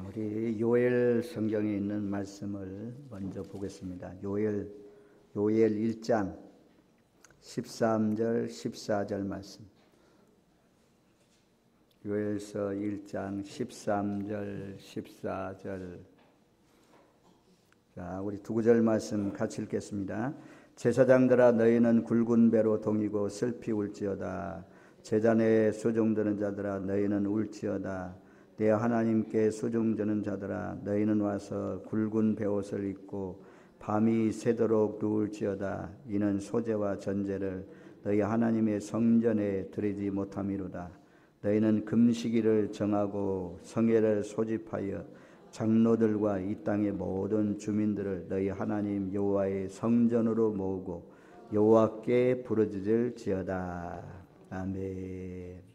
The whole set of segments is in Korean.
우리 요엘 성경에 있는 말씀을 먼저 보겠습니다. 요엘 1장 13절 14절 말씀. 요엘서 1장 13절 14절. 자, 우리 두 구절 말씀 같이 읽겠습니다. 제사장들아 너희는 굵은 배로 동이고 슬피 울지어다. 제잔에 수종드는 자들아 너희는 울지어다. 내 하나님께 수종드는 자들아 너희는 와서 굵은 베옷을 입고 밤이 새도록 누울지어다. 이는 소재와 전제를 너희 하나님의 성전에 드리지 못함이로다. 너희는 금식일을 정하고 성회를 소집하여 장로들과 이 땅의 모든 주민들을 너희 하나님 여호와의 성전으로 모으고 여호와께 부르짖을지어다. 아멘.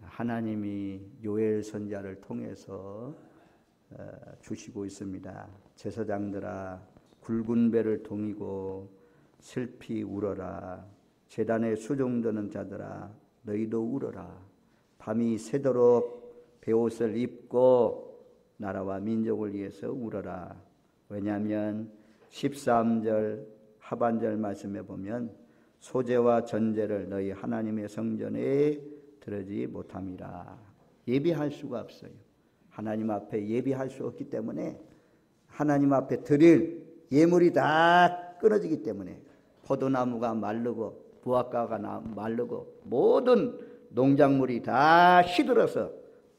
하나님이 요엘 선지자를 통해서 주시고 있습니다. 제사장들아 굵은 배를 동이고 슬피 울어라. 제단에 수종드는 자들아 너희도 울어라. 밤이 새도록 베옷을 입고 나라와 민족을 위해서 울어라. 왜냐하면 13절 하반절 말씀에 보면 소재와 전제를 너희 하나님의 성전에 드리지 못함이라. 예비할 수가 없어요. 하나님 앞에 예비할 수 없기 때문에 하나님 앞에 드릴 예물이 다 끊어지기 때문에 포도나무가 마르고 무화과가 마르고 모든 농작물이 다 시들어서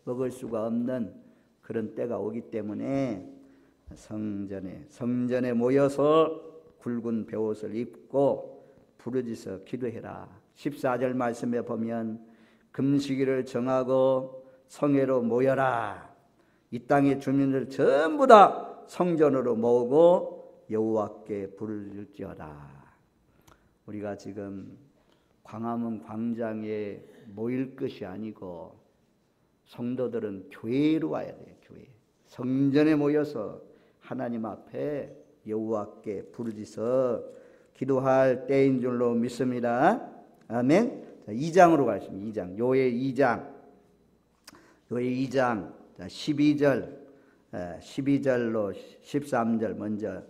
먹을 수가 없는 그런 때가 오기 때문에 성전에 모여서 굵은 베옷을 입고 부르짖어 기도해라. 14절 말씀에 보면 금식일을 정하고 성회로 모여라. 이 땅의 주민들 전부 다 성전으로 모으고 여호와께 부르짖을지어다. 우리가 지금 광화문 광장에 모일 것이 아니고 성도들은 교회로 와야 돼요. 교회. 성전에 모여서 하나님 앞에 여호와께 부르짖어 기도할 때인 줄로 믿습니다. 아멘. 자, 2장으로 가겠습니다. 2장. 요엘 2장. 요엘 2장 12절로 13절 먼저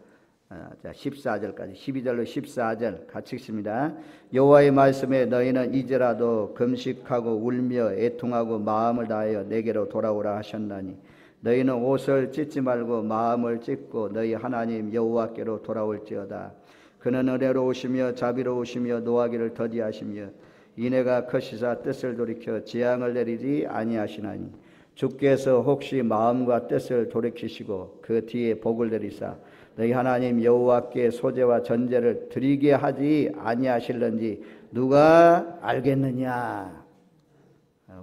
14절까지 12절로 14절 같이 읽습니다. 여호와의 말씀에 너희는 이제라도 금식하고 울며 애통하고 마음을 다하여 내게로 돌아오라 하셨나니 너희는 옷을 찢지 말고 마음을 찢고 너희 하나님 여호와께로 돌아올지어다. 그는 은혜로우시며 자비로우시며 노하기를 더디하시며 이내가 크시사 뜻을 돌이켜 재앙을 내리지 아니하시나니 주께서 혹시 마음과 뜻을 돌이키시고 그 뒤에 복을 내리사 너희 하나님 여호와께 소재와 전제를 드리게 하지 아니하실는지 누가 알겠느냐.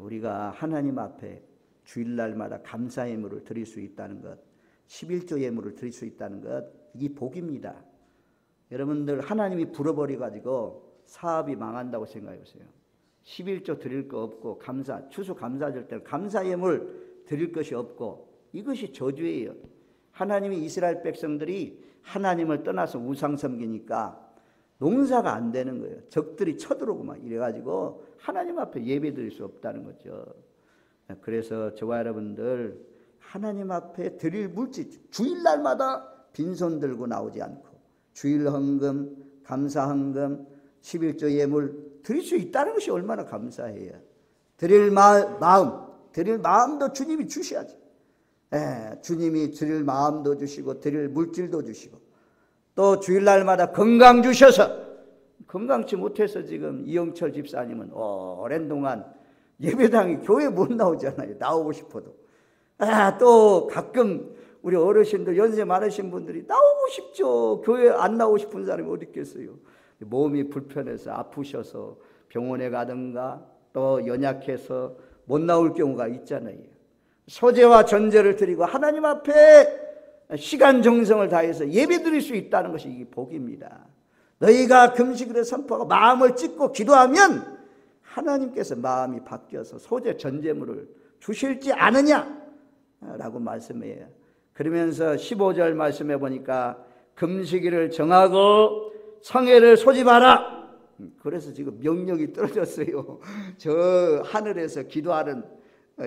우리가 하나님 앞에 주일날마다 감사 예물을 드릴 수 있다는 것, 11조 예물을 드릴 수 있다는 것, 이 복입니다. 여러분들 하나님이 불어버려가지고 사업이 망한다고 생각해 보세요. 11조 드릴 거 없고 추수 감사 줄 때는 감사 예물 드릴 것이 없고 이것이 저주예요. 하나님이 이스라엘 백성들이 하나님을 떠나서 우상 섬기니까 농사가 안 되는 거예요. 적들이 쳐들어오고 막 이래가지고 하나님 앞에 예배 드릴 수 없다는 거죠. 그래서 저와 여러분들 하나님 앞에 드릴 물질 주일날마다 빈손 들고 나오지 않고 주일 헌금, 감사 헌금, 11조 예물 드릴 수 있다는 것이 얼마나 감사해요. 드릴 마음도 주님이 주셔야지. 주님이 드릴 마음도 주시고 드릴 물질도 주시고 또 주일날마다 건강 주셔서 건강치 못해서 지금 이영철 집사님은 오랜 동안 예배당에 교회 못 나오잖아요. 나오고 싶어도. 또 가끔 우리 어르신들 연세 많으신 분들이 나오고 싶죠. 교회 안 나오고 싶은 사람이 어디 있겠어요. 몸이 불편해서 아프셔서 병원에 가든가 또 연약해서 못 나올 경우가 있잖아요. 소재와 전제를 드리고 하나님 앞에 시간 정성을 다해서 예배 드릴 수 있다는 것이 이 복입니다. 너희가 금식을 선포하고 마음을 찢고 기도하면 하나님께서 마음이 바뀌어서 소재 전제물을 주실지 않으냐라고 말씀해요. 그러면서 15절 말씀해 보니까 금식일을 정하고 성회를 소집하라. 그래서 지금 명령이 떨어졌어요. 저 하늘에서 기도하는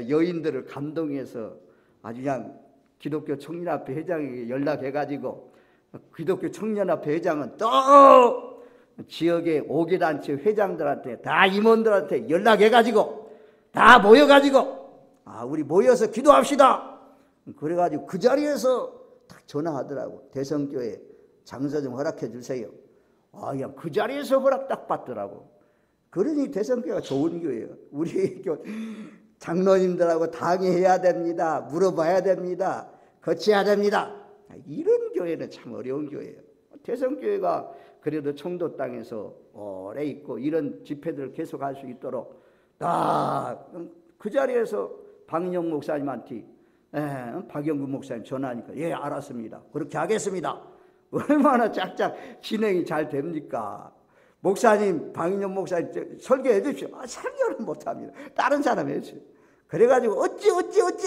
여인들을 감동해서 아주 그냥 기독교 청년합회 회장에게 연락해가지고 기독교 청년합회 회장은 또 지역의 5개단체 회장들한테 다 임원들한테 연락해가지고 다 모여가지고 우리 모여서 기도합시다. 그래가지고 그 자리에서 딱 전화하더라고. 대성교회 장소 좀 허락해 주세요. 그냥 그 자리에서 허락 딱 받더라고. 그러니 대성교회가 좋은 교회예요. 우리 장로님들하고 당의해야 됩니다. 물어봐야 됩니다. 거쳐야 됩니다. 이런 교회는 참 어려운 교회예요. 대성교회가 그래도 청도 땅에서 오래 있고 이런 집회들을 계속할 수 있도록 다 그 자리에서 박인영 목사님한테 박영구 목사님 전화하니까 예 알았습니다. 그렇게 하겠습니다. 얼마나 짝짝 진행이 잘 됩니까? 목사님 박인영 목사님 설교해 주십시오. 설교는 못합니다. 다른 사람이 해주세요. 그래가지고 어찌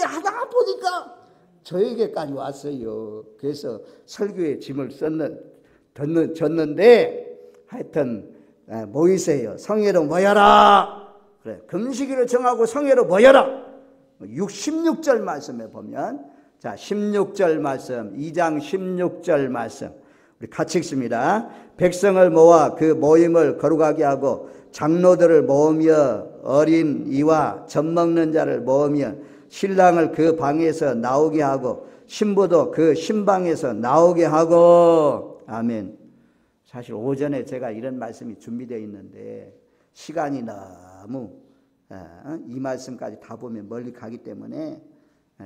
하다가 보니까 저에게까지 왔어요. 그래서 설교의 짐을 졌는데 하여튼 모이세요. 성회로 모여라. 그래, 금식일을 정하고 성회로 모여라. 16절 말씀에 보면, 자 16절 말씀, 2장 16절 말씀 우리 같이 읽습니다. 백성을 모아 그 모임을 거룩하게 하고 장로들을 모으며 어린 이와 젖 먹는 자를 모으며 신랑을 그 방에서 나오게 하고 신부도 그 신방에서 나오게 하고. 아멘. 사실 오전에 제가 이런 말씀이 준비되어 있는데 시간이 너무 이 말씀까지 다 보면 멀리 가기 때문에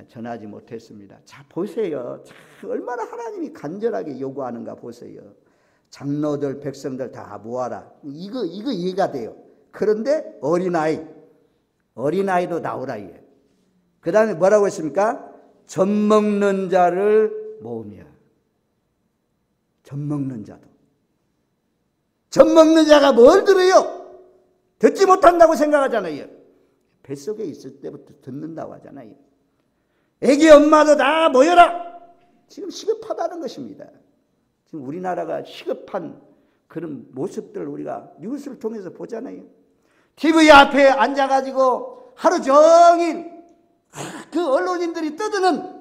전하지 못했습니다. 자 보세요. 자, 얼마나 하나님이 간절하게 요구하는가 보세요. 장로들 백성들 다 모아라. 이거 이해가 돼요. 그런데 어린아이도 나오라. 그 다음에 뭐라고 했습니까? 젖 먹는 자를 모으며. 젖 먹는 자도. 젖 먹는 자가 뭘 들어요? 듣지 못한다고 생각하잖아요. 뱃속에 있을 때부터 듣는다고 하잖아요. 애기 엄마도 다 모여라. 지금 시급하다는 것입니다. 지금 우리나라가 시급한 그런 모습들을 우리가 뉴스를 통해서 보잖아요. TV 앞에 앉아가지고 하루 종일 그 언론인들이 떠드는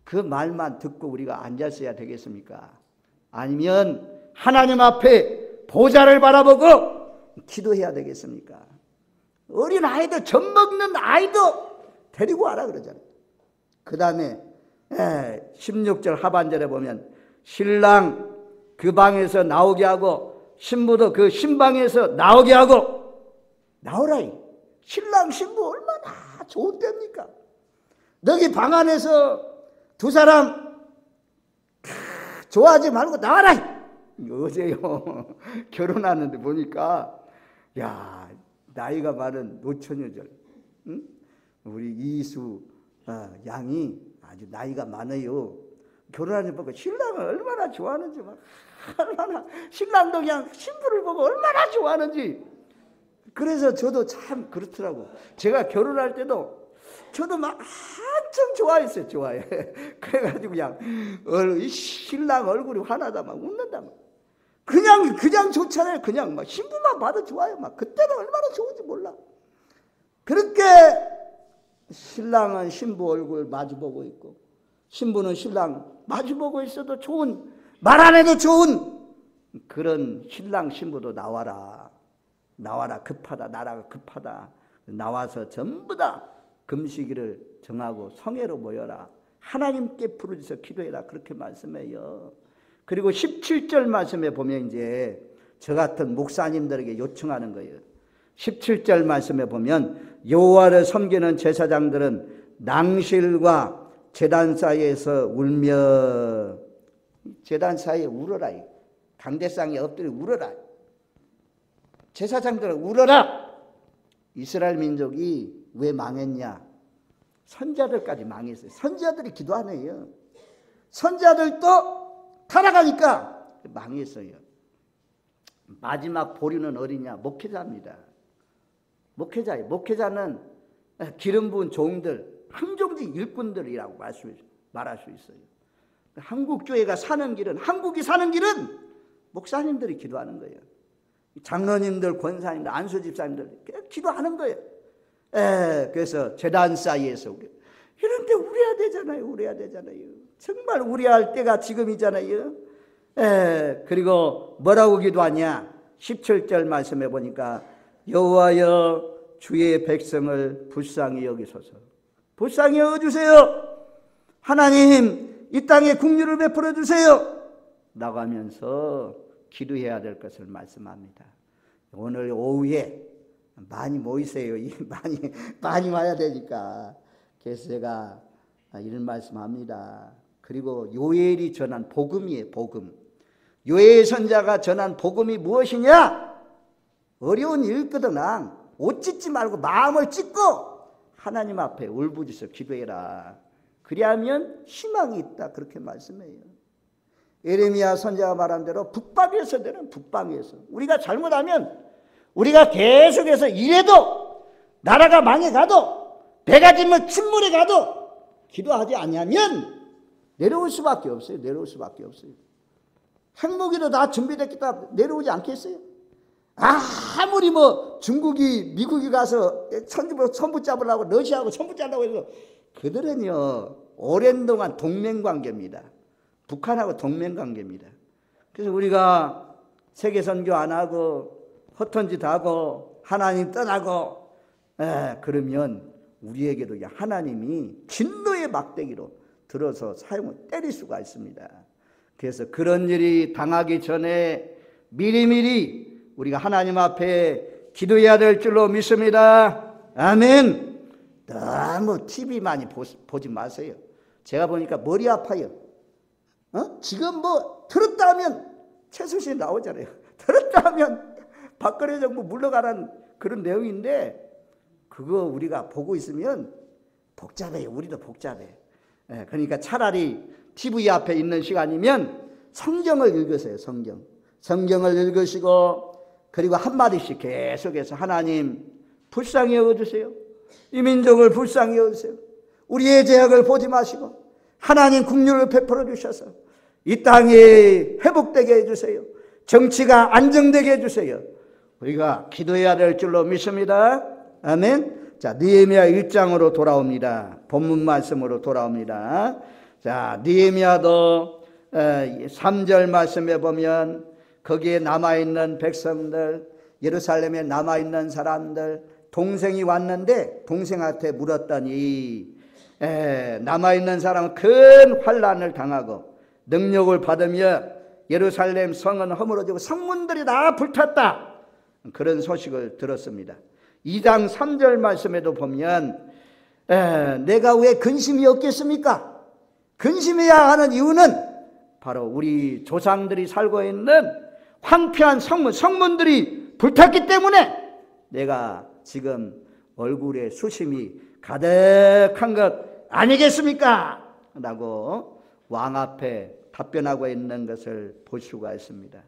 그 말만 듣고 우리가 앉았어야 되겠습니까? 아니면 하나님 앞에 보좌를 바라보고 기도해야 되겠습니까? 어린 아이도 젖 먹는 아이도 데리고 와라 그러잖아요. 그 다음에 16절 하반절에 보면 신랑 그 방에서 나오게 하고 신부도 그 신방에서 나오게 하고. 나오라. 신랑 신부 얼마나 좋은 때입니까? 너희 방 안에서 두 사람 좋아하지 말고 나와라. 어제요 결혼하는데 보니까 야 나이가 많은 노처녀들, 응? 우리 이수 양이 아주 나이가 많아요. 결혼하는 보고 신랑을 얼마나 좋아하는지 막 얼마나 신랑도 그냥 신부를 보고 얼마나 좋아하는지. 그래서 저도 참 그렇더라고. 제가 결혼할 때도 저도 막 한참 좋아했어요. 좋아해. 그래가지고 그냥 신랑 얼굴이 화나다 막 웃는다 막. 그냥 좋잖아요. 그냥 막 신부만 봐도 좋아요. 막 그때는 얼마나 좋은지 몰라. 그렇게 신랑은 신부 얼굴 마주보고 있고 신부는 신랑 마주보고 있어도 좋은, 말 안 해도 좋은 그런 신랑 신부도 나와라. 급하다. 나라가 급하다. 나와서 전부 다 금식일을 정하고 성회로 모여라. 하나님께 부르짖어 기도해라. 그렇게 말씀해요. 그리고 17절 말씀에 보면 이제 저 같은 목사님들에게 요청하는 거예요. 17절 말씀에 보면 여호와를 섬기는 제사장들은 낭실과 제단 사이에서 울며. 제단 사이에 울어라. 강대상에 엎드려 울어라. 제사장들은 울어라. 이스라엘 민족이 왜 망했냐? 선자들까지 망했어요. 선자들이 기도 안 해요. 선자들도 타락하니까 망했어요. 마지막 보류는 어디냐? 목회자입니다. 목회자는 기름 부은 종들, 항종직 일꾼들이라고 말할 수 있어요. 한국교회가 사는 길은, 한국이 사는 길은 목사님들이 기도하는 거예요. 장로님들, 권사님들, 안수집사님들 기도하는 거예요. 그래서 제단 사이에서 그런데 우려야 되잖아요. 우려야 되잖아요. 정말 우려할 때가 지금이잖아요. 그리고 뭐라고 기도하냐? 17절 말씀해 보니까 여호와여 주의 백성을 불쌍히 여기소서. 불쌍히 여겨주세요. 하나님 이 땅에 국류를 베풀어 주세요. 나가면서 기도해야 될 것을 말씀합니다. 오늘 오후에 많이 모이세요. 많이 와야 되니까. 그래서 제가 이런 말씀합니다. 그리고 요엘이 전한 복음이에요. 복음. 요엘 선자가 전한 복음이 무엇이냐? 어려운 일거든 옷 찢지 말고 마음을 찢고 하나님 앞에 울부짖어 기도해라. 그리하면 희망이 있다. 그렇게 말씀해요. 예레미야 선자가 말한 대로 북방에서 되는 북방에서 우리가 잘못하면 우리가 계속해서 이래도 나라가 망해가도 배가 지면 침몰에 가도 기도하지 않으면 내려올 수밖에 없어요. 내려올 수밖에 없어요. 핵무기도 다 준비됐겠다 내려오지 않겠어요? 아무리 중국이 미국이 가서 선부 잡으려고 러시아하고 선부 잡으려고 해서 그들은요 오랜 동안 동맹관계입니다. 북한하고 동맹관계입니다. 그래서 우리가 세계선교 안 하고 허튼 짓 하고 하나님 떠나고 그러면 우리에게도 하나님이 진노의 막대기로 들어서 사용을 때릴 수가 있습니다. 그래서 그런 일이 당하기 전에 미리미리 우리가 하나님 앞에 기도해야 될 줄로 믿습니다. 아멘. 너무 TV 많이 보지 마세요. 제가 보니까 머리 아파요. 지금 들었다 하면 최순실 나오잖아요. 들었다 하면 박근혜 정부 물러가라는 그런 내용인데 그거 우리가 보고 있으면 복잡해요. 우리도 복잡해. 그러니까 차라리 TV 앞에 있는 시간이면 성경을 읽으세요. 성경을 읽으시고 그리고 한마디씩 계속해서 하나님 불쌍히 여겨주세요. 이 민족을 불쌍히 여겨주세요. 우리의 죄악을 보지 마시고 하나님 국류를 베풀어 주셔서 이 땅이 회복되게 해주세요. 정치가 안정되게 해주세요. 우리가 기도해야 될 줄로 믿습니다. 아멘. 자, 느헤미야 1장으로 돌아옵니다. 본문 말씀으로 돌아옵니다. 자, 느헤미야도 3절 말씀에 보면 거기에 남아있는 백성들, 예루살렘에 남아있는 사람들, 동생이 왔는데 동생한테 물었더니 남아있는 사람은 큰 환난을 당하고 능력을 받으며 예루살렘 성은 허물어지고 성문들이 다 불탔다. 그런 소식을 들었습니다. 2장 3절 말씀에도 보면 내가 왜 근심이 없겠습니까? 근심해야 하는 이유는 바로 우리 조상들이 살고 있는 황폐한 성문들이 불탔기 때문에 내가 지금 얼굴에 수심이 가득한 것 아니겠습니까? 라고 왕 앞에 답변하고 있는 것을 볼 수가 있습니다.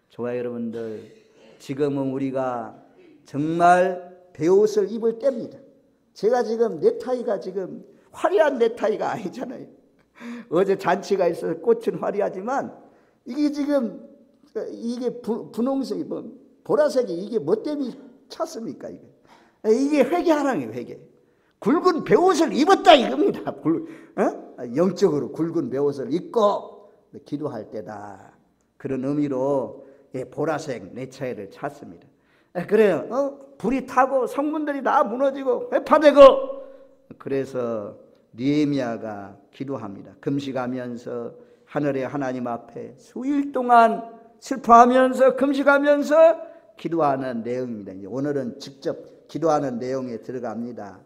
좋아요, 여러분들. 지금은 우리가 정말 베옷을 입을 때입니다. 제가 지금 넥타이가 지금 화려한 넥타이가 아니잖아요. 어제 잔치가 있어서 꽃은 화려하지만 이게 지금 이게 분홍색이 보라색이 이게 뭐 때문에 찼습니까? 이게 회개하라는 회개. 굵은 베옷을 입었다 이겁니다. 영적으로 굵은 베옷을 입고 기도할 때다. 그런 의미로 보라색 넥타이를 찼습니다. 그래요. 불이 타고 성문들이 다 무너지고 회파되고 그래서 느헤미야가 기도합니다. 금식하면서 하늘의 하나님 앞에 수일 동안 슬퍼하면서 금식하면서 기도하는 내용입니다. 오늘은 직접 기도하는 내용에 들어갑니다.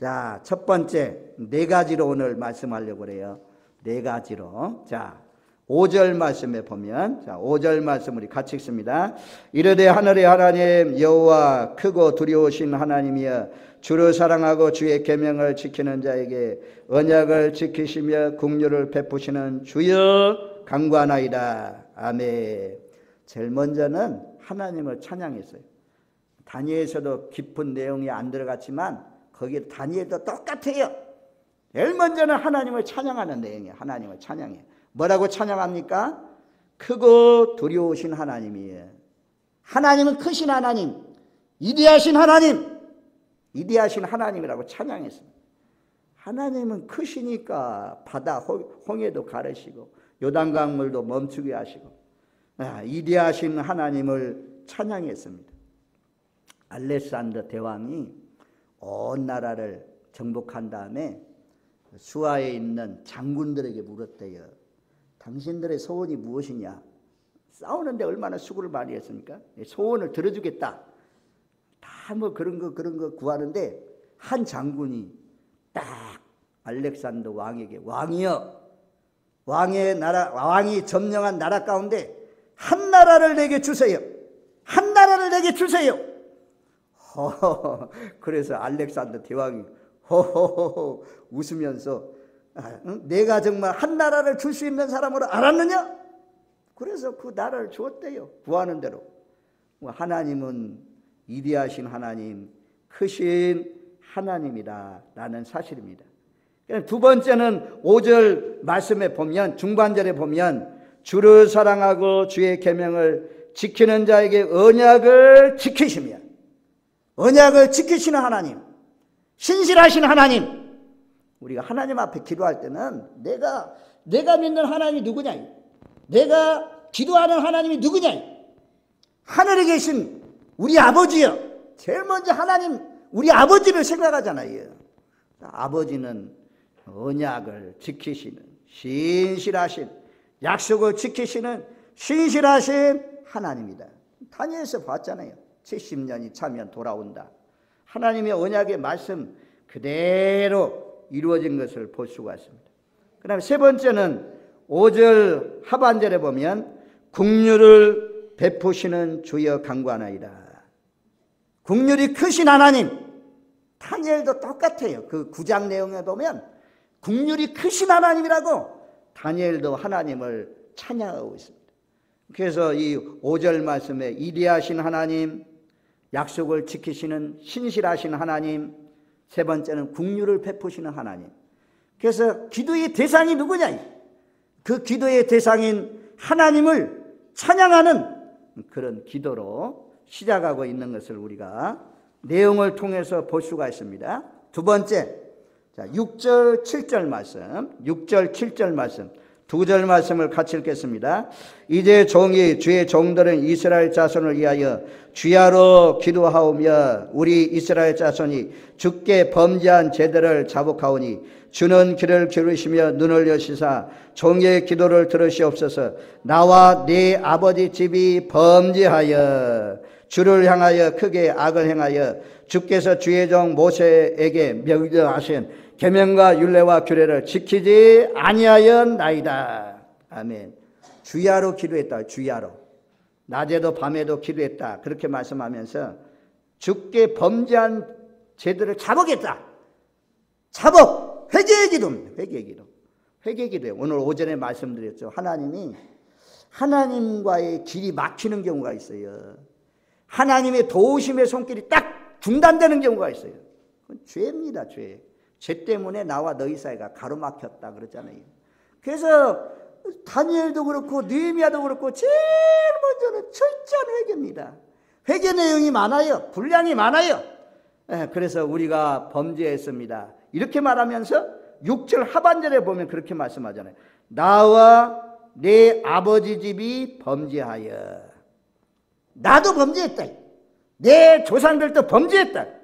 자, 첫 번째 4가지로 오늘 말씀하려고 그래요. 4가지로. 자, 5절 말씀에 보면, 자, 5절 말씀 우리 같이 읽습니다. 이르되 하늘의 하나님 여호와 크고 두려우신 하나님이여 주를 사랑하고 주의 계명을 지키는 자에게 언약을 지키시며 긍휼을 베푸시는 주여 간구하나이다. 아멘. 제일 먼저는 하나님을 찬양했어요. 다니엘서도 깊은 내용이 안 들어갔지만 거기에 다니엘도 똑같아요. 제일 먼저는 하나님을 찬양하는 내용이에요. 하나님을 찬양해요. 뭐라고 찬양합니까? 크고 두려우신 하나님이에요. 하나님은 크신 하나님, 위대하신 하나님, 위대하신 하나님이라고 찬양했습니다. 하나님은 크시니까 바다 홍해도 가르시고 요단강물도 멈추게 하시고 이대하신 하나님을 찬양했습니다. 알렉산더 대왕이 온 나라를 정복한 다음에 수하에 있는 장군들에게 물었대요. 당신들의 소원이 무엇이냐? 싸우는데 얼마나 수고를 많이 했습니까? 소원을 들어주겠다. 다 뭐 그런 거 구하는데 한 장군이 딱 알렉산더 왕에게 왕이여, 왕이 점령한 나라 가운데 한 나라를 내게 주세요. 한 나라를 내게 주세요. 그래서 알렉산더 대왕이 호호호 웃으면서 내가 정말 한 나라를 줄 수 있는 사람으로 알았느냐? 그래서 그 나라를 주었대요. 구하는 대로. 하나님은 위대하신 하나님, 크신 하나님이다 라는 사실입니다. 두 번째는 5절 말씀에 보면, 중반절에 보면 주를 사랑하고 주의 계명을 지키는 자에게 언약을 지키시며, 언약을 지키시는 하나님, 신실하신 하나님. 우리가 하나님 앞에 기도할 때는 내가 믿는 하나님이 누구냐, 내가 기도하는 하나님이 누구냐, 하늘에 계신 우리 아버지요. 제일 먼저 하나님, 우리 아버지를 생각하잖아요. 아버지는 언약을 지키시는 신실하신, 약속을 지키시는 신실하신 하나님이다. 다니엘서 봤잖아요. 70년이 차면 돌아온다. 하나님의 언약의 말씀 그대로 이루어진 것을 볼 수가 있습니다. 그 다음에 세 번째는 5절 하반절에 보면 긍휼을 베푸시는 주여 간구하나이다. 긍휼이 크신 하나님. 다니엘도 똑같아요. 그 9장 내용에 보면 긍휼이 크신 하나님이라고 다니엘도 하나님을 찬양하고 있습니다. 그래서 이 5절 말씀에 위대하신 하나님, 약속을 지키시는 신실하신 하나님, 세 번째는 긍휼을 베푸시는 하나님. 그래서 기도의 대상이 누구냐? 그 기도의 대상인 하나님을 찬양하는 그런 기도로 시작하고 있는 것을 우리가 내용을 통해서 볼 수가 있습니다. 두 번째, 6절 7절 말씀, 6절 7절 말씀, 두 절 말씀을 같이 읽겠습니다. 이제 종이 주의 종들은 이스라엘 자손을 위하여 주야로 기도하오며 우리 이스라엘 자손이 주께 범죄한 죄들을 자복하오니 주는 귀를 기울이시며 눈을 여시사 종의 기도를 들으시옵소서. 나와 네 아버지 집이 범죄하여 주를 향하여 크게 악을 행하여 주께서 주의 종 모세에게 명령하신 계명과 율례와 규례를 지키지 아니하였나이다. 아멘. 주야로 기도했다. 주야로. 낮에도 밤에도 기도했다. 그렇게 말씀하면서 주께 범죄한 죄들을 자복했다. 자복. 회개의 기도입니다. 회개의 기도. 회개의 기도예요. 오늘 오전에 말씀드렸죠. 하나님이 하나님과의 길이 막히는 경우가 있어요. 하나님의 도우심의 손길이 딱 중단되는 경우가 있어요. 그건 죄입니다. 죄. 죄 때문에 나와 너희 사이가 가로막혔다 그랬잖아요. 그래서 다니엘도 그렇고 느헤미야도 그렇고 제일 먼저는 철저한 회개입니다. 회개 내용이 많아요. 분량이 많아요. 그래서 우리가 범죄했습니다. 이렇게 말하면서 6절 하반절에 보면 그렇게 말씀하잖아요. 나와 내 아버지 집이 범죄하여. 나도 범죄했다. 내 조상들도 범죄했다.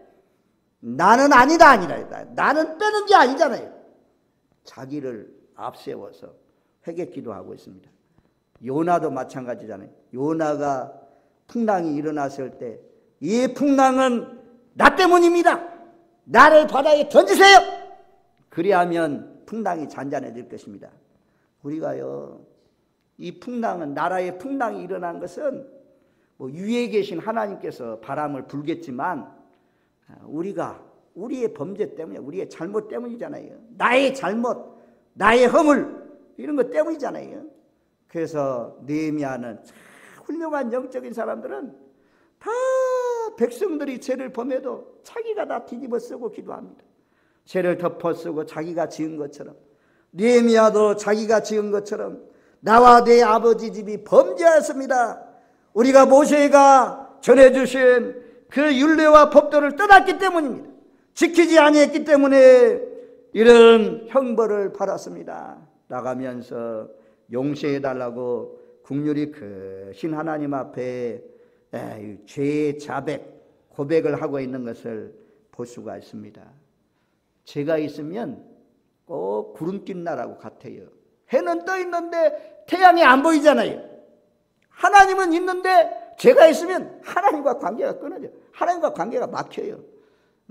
나는 아니다. 나는 빼는 게 아니잖아요. 자기를 앞세워서 회개 기도하고 있습니다. 요나도 마찬가지잖아요. 요나가 풍랑이 일어났을 때 이 풍랑은 나 때문입니다. 나를 바다에 던지세요. 그리하면 풍랑이 잔잔해질 것입니다. 우리가요, 이 풍랑은, 나라의 풍랑이 일어난 것은 뭐 위에 계신 하나님께서 바람을 불겠지만 우리가 우리의 범죄 때문에, 우리의 잘못 때문이잖아요. 나의 잘못, 나의 허물, 이런 것 때문이잖아요. 그래서 느헤미야는 훌륭한 영적인 사람들은 다 백성들이 죄를 범해도 자기가 다 뒤집어 쓰고 기도합니다. 죄를 덮어 쓰고 자기가 지은 것처럼, 느헤미야도 자기가 지은 것처럼 나와 내 아버지 집이 범죄하였습니다. 우리가 모세가 전해주신 그 율례와 법도를 떠났기 때문입니다. 지키지 아니했기 때문에 이런 형벌을 받았습니다. 나가면서 용서해달라고 국률이 크신 하나님 앞에 죄의 자백, 고백을 하고 있는 것을 볼 수가 있습니다. 죄가 있으면 꼭 구름낀 나라고 같아요. 해는 떠 있는데 태양이 안 보이잖아요. 하나님은 있는데 죄가 있으면 하나님과 관계가 끊어져요. 하나님과 관계가 막혀요.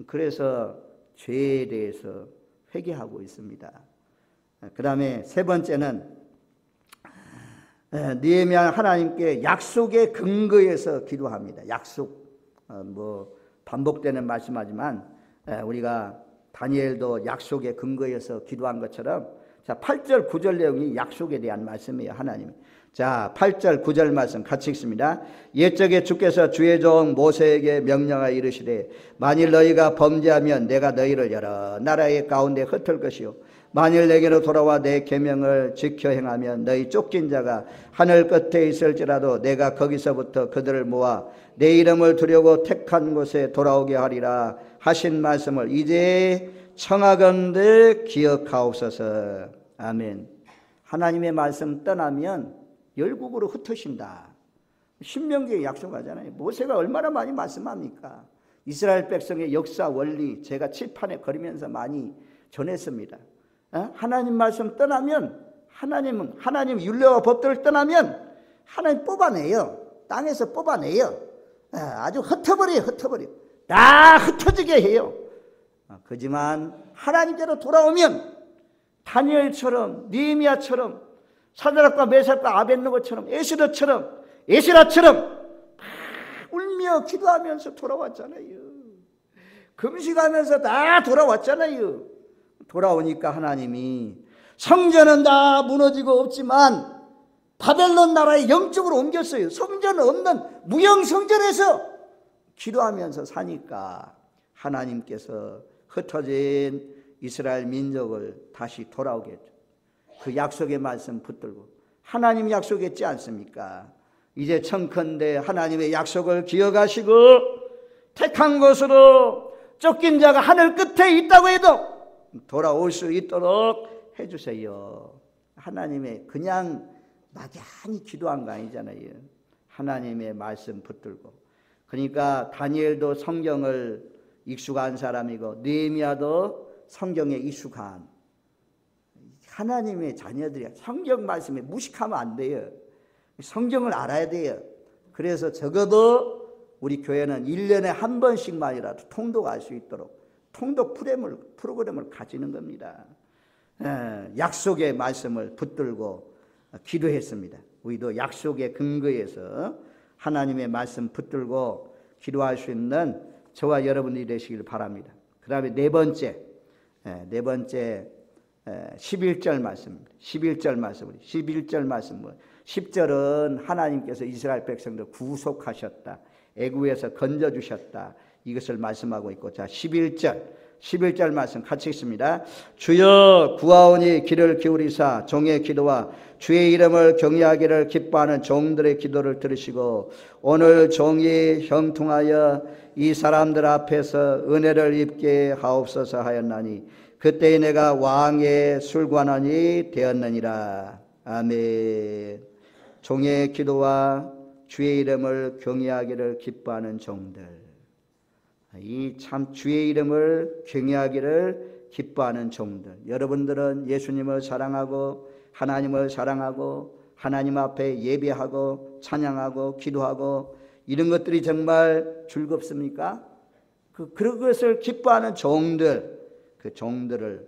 그래서 죄에 대해서 회개하고 있습니다. 그 다음에 세 번째는 느헤미야 하나님께 약속의 근거에서 기도합니다. 약속, 반복되는 말씀하지만 우리가 다니엘도 약속의 근거에서 기도한 것처럼, 자, 8절 9절 내용이 약속에 대한 말씀이에요. 하나님. 자, 8절 9절 말씀 같이 읽습니다. 옛적에 주께서 주의 종 모세에게 명령하여 이르시되 만일 너희가 범죄하면 내가 너희를 여러 나라의 가운데 흩을 것이요 만일 내게로 돌아와 내 계명을 지켜 행하면 너희 쫓긴 자가 하늘 끝에 있을지라도 내가 거기서부터 그들을 모아 내 이름을 두려고 택한 곳에 돌아오게 하리라 하신 말씀을 이제 청하건대 기억하옵소서. 아멘. 하나님의 말씀 떠나면 열국으로 흩으신다. 신명기에 약속하잖아요. 모세가 얼마나 많이 말씀합니까? 이스라엘 백성의 역사 원리 제가 칠판에 걸으면서 많이 전했습니다. 하나님 말씀 떠나면, 하나님 율례와 법들을 떠나면 하나님 뽑아내요. 땅에서 뽑아내요. 아주 흩어버려요. 다 흩어지게 해요. 그지만 하나님께로 돌아오면 다니엘처럼, 느헤미야처럼, 사드락과 메삭과 아벳느고처럼, 에스라처럼 울며 기도하면서 돌아왔잖아요. 금식하면서 다 돌아왔잖아요. 돌아오니까 하나님이 성전은 다 무너지고 없지만 바벨론 나라에 영적으로 옮겼어요. 성전 없는 무형성전에서 기도하면서 사니까 하나님께서 흩어진 이스라엘 민족을 다시 돌아오게 했죠. 그 약속의 말씀 붙들고 하나님 약속했지 않습니까? 이제 청컨대 하나님의 약속을 기억하시고 택한 곳으로 쫓긴 자가 하늘 끝에 있다고 해도 돌아올 수 있도록 해주세요. 하나님의 그냥 막연히 기도한 거 아니잖아요. 하나님의 말씀 붙들고. 그러니까 다니엘도 성경을 익숙한 사람이고 느헤미야도 성경에 익숙한 하나님의 자녀들이 성경 말씀에 무식하면 안 돼요. 성경을 알아야 돼요. 그래서 적어도 우리 교회는 1년에 한 번씩만이라도 통독할 수 있도록 통독 프로그램을 가지는 겁니다. 약속의 말씀을 붙들고 기도했습니다. 우리도 약속의 근거에서 하나님의 말씀 붙들고 기도할 수 있는 저와 여러분들이 되시길 바랍니다. 그 다음에 네 번째 11절 말씀입니다. 11절 말씀. 10절은 하나님께서 이스라엘 백성들 구속하셨다. 애굽에서 건져주셨다. 이것을 말씀하고 있고, 자 11절 말씀 같이 읽습니다. 주여 구하오니 귀를 기울이사 종의 기도와 주의 이름을 경외하기를 기뻐하는 종들의 기도를 들으시고 오늘 종이 형통하여 이 사람들 앞에서 은혜를 입게 하옵소서 하였나니 그때에 내가 왕의 술관원이 되었느니라. 아멘. 종의 기도와 주의 이름을 경외하기를 기뻐하는 종들, 이 참 주의 이름을 경외하기를 기뻐하는 종들. 여러분들은 예수님을 사랑하고 하나님을 사랑하고 하나님 앞에 예배하고 찬양하고 기도하고 이런 것들이 정말 즐겁습니까? 그런 것을 기뻐하는 종들, 그 종들을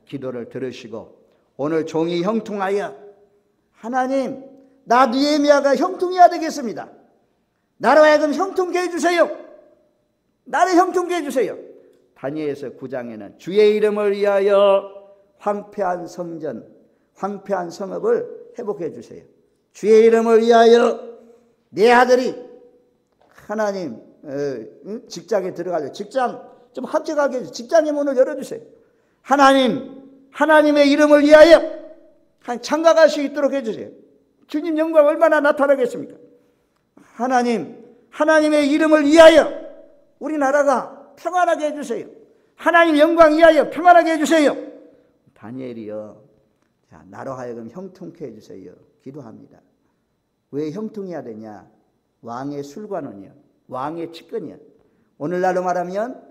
기도를 들으시고 오늘 종이 형통하여 하나님 나 느헤미야가 형통해야 되겠습니다. 나로 하여금 형통케 해주세요. 나를 형통케 해주세요. 다니엘서 9장에는 주의 이름을 위하여 황폐한 성전, 황폐한 성읍을 회복해 주세요. 주의 이름을 위하여 내 아들이 하나님 직장에 들어가죠. 직장 좀 합격하게 해주세요. 직장의 문을 열어주세요. 하나님의 이름을 위하여 장가갈 수 있도록 해주세요. 주님 영광 얼마나 나타나겠습니까? 하나님의 이름을 위하여 우리나라가 평안하게 해주세요. 하나님 영광 이하여 평안하게 해주세요. 다니엘이요, 자, 나로 하여금 형통케 해주세요. 기도합니다. 왜 형통해야 되냐? 왕의 술관원이요, 왕의 측근이요. 오늘날로 말하면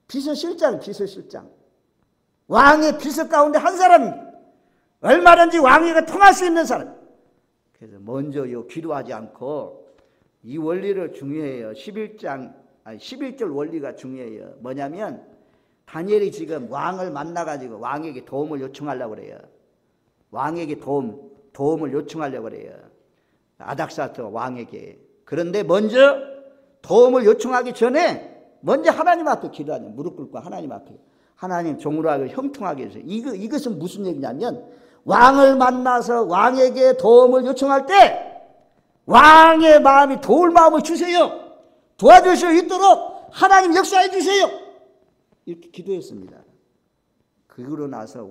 비서실장, 비서실장. 왕의 비서 가운데 한 사람입니다. 얼마든지 왕에게 통할 수 있는 사람. 그래서 먼저요, 기도하지 않고 이 원리를 중요해요. 11절 원리가 중요해요. 뭐냐면 다니엘이 지금 왕을 만나가지고 왕에게 도움을 요청하려고 그래요. 왕에게 도움을 요청하려고 그래요. 아닥사스다 왕에게. 그런데 먼저 도움을 요청하기 전에 먼저 하나님 앞에 기도하냐. 무릎 꿇고 하나님 앞에. 하나님 종으로 하여 형통하게 해주세요. 이것은 무슨 얘기냐면 왕을 만나서 왕에게 도움을 요청할 때 왕의 마음이 도울 마음을 주세요. 도와줄 수 있도록 하나님 역사해 주세요. 이렇게 기도했습니다. 그러고 나서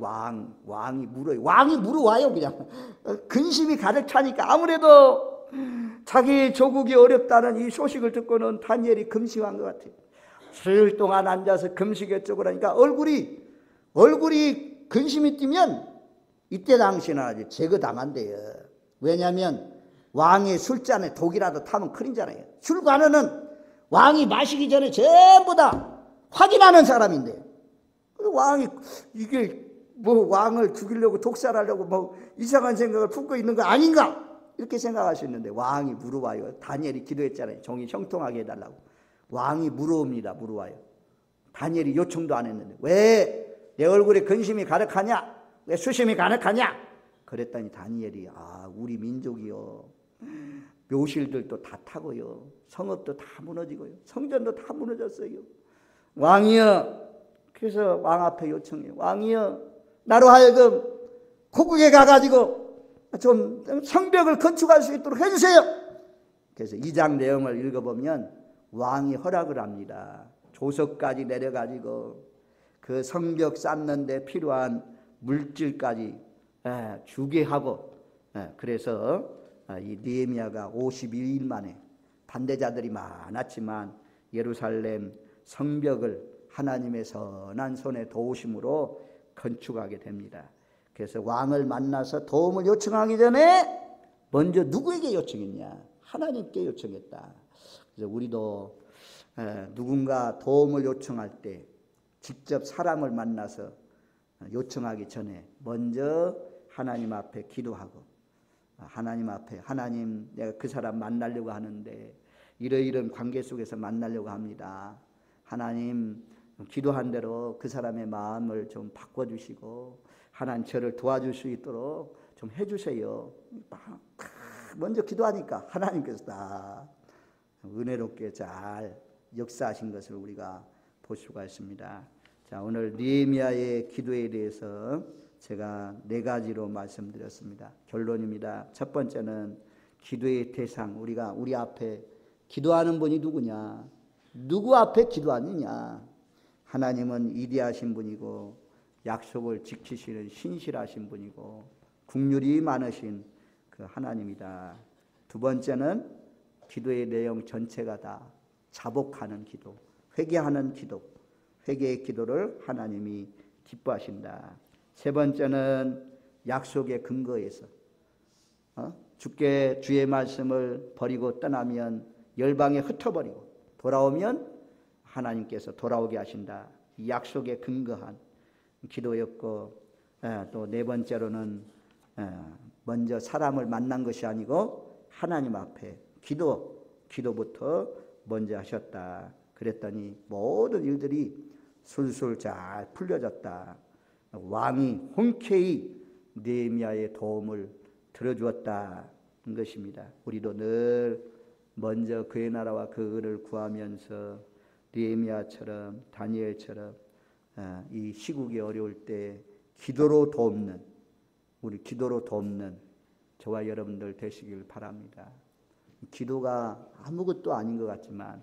왕이 물어요. 왕이 물어와요. 그냥 근심이 가득 차니까 아무래도 자기 조국이 어렵다는 이 소식을 듣고는 다니엘이 금식한 것 같아요. 수일 동안 앉아서 금식했죠. 그러니까 얼굴이 근심이 뛰면 이때 당시는 아주 제거당한대요. 왜냐하면 왕의 술잔에 독이라도 타면 큰일이잖아요. 술관원은 왕이 마시기 전에 전부 다 확인하는 사람인데, 왕이 이게 뭐 왕을 죽이려고 독살하려고 뭐 이상한 생각을 품고 있는 거 아닌가 이렇게 생각할 수 있는데, 왕이 물어와요. 다니엘이 기도했잖아요. 종이 형통하게 해달라고. 왕이 물어옵니다. 물어와요. 다니엘이 요청도 안 했는데 왜 내 얼굴에 근심이 가득하냐, 왜 수심이 가득하냐 그랬더니 다니엘이 우리 민족이요, 묘실들도 다 타고요, 성읍도 다 무너지고요, 성전도 다 무너졌어요. 왕이여, 그래서 왕 앞에 요청해요. 왕이여, 나로 하여금 고국에 가가지고 좀 성벽을 건축할 수 있도록 해주세요. 그래서 2장 내용을 읽어보면 왕이 허락을 합니다. 조석까지 내려가지고 그 성벽 쌓는 데 필요한 물질까지 주게 하고, 그래서 이 느헤미야가 52일 만에, 반대자들이 많았지만 예루살렘 성벽을 하나님의 선한 손에 도우심으로 건축하게 됩니다. 그래서 왕을 만나서 도움을 요청하기 전에 먼저 누구에게 요청했냐? 하나님께 요청했다. 그래서 우리도 누군가 도움을 요청할 때 직접 사람을 만나서 요청하기 전에 먼저 하나님 앞에 기도하고, 하나님 앞에, 하나님, 내가 그 사람 만나려고 하는데 이런 관계 속에서 만나려고 합니다. 하나님, 기도한 대로 그 사람의 마음을 좀 바꿔주시고 하나님 저를 도와줄 수 있도록 좀 해주세요. 먼저 기도하니까 하나님께서 다 은혜롭게 잘 역사하신 것을 우리가 볼 수가 있습니다. 자, 오늘 느헤미야의 기도에 대해서 제가 4가지로 말씀드렸습니다. 결론입니다. 첫 번째는 기도의 대상, 우리 앞에 기도하는 분이 누구냐? 누구 앞에 기도하느냐? 하나님은 위대하신 분이고 약속을 지키시는 신실하신 분이고 국률이 많으신 그 하나님이다. 두 번째는 기도의 내용 전체가 다 자복하는 기도, 회개하는 기도, 회개의 기도를 하나님이 기뻐하신다. 세 번째는 약속의 근거에서 주의 말씀을 버리고 떠나면 열방에 흩어버리고 돌아오면 하나님께서 돌아오게 하신다. 이 약속에 근거한 기도였고, 또 네 번째로는 먼저 사람을 만난 것이 아니고 하나님 앞에 기도부터 먼저 하셨다. 그랬더니 모든 일들이 술술 잘 풀려졌다. 왕이 흔쾌히 느헤미야의 도움을 들어주었다는 것입니다. 우리도 늘 먼저 그의 나라와 그 의를 구하면서 느헤미야처럼 다니엘처럼 이 시국이 어려울 때 기도로 돕는 저와 여러분들 되시길 바랍니다. 기도가 아무것도 아닌 것 같지만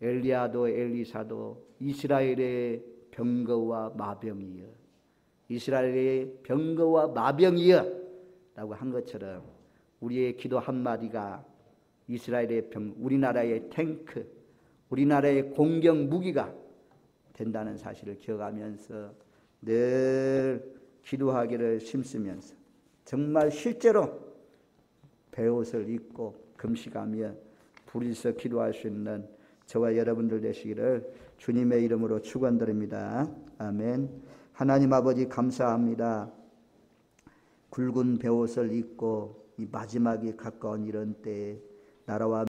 엘리야도 엘리사도 이스라엘의 병거와 마병이여, 이스라엘의 병거와 마병이여 라고 한 것처럼 우리의 기도 한마디가 이스라엘의 우리나라의 탱크, 우리나라의 공격 무기가 된다는 사실을 기억하면서 늘 기도하기를 힘쓰면서 정말 실제로 베옷을 입고 금식하며 둘이서 기도할 수 있는 저와 여러분들 되시기를 주님의 이름으로 축원드립니다. 아멘. 하나님 아버지 감사합니다. 굵은 베옷을 입고 이 마지막이 가까운 이런 때에 나라와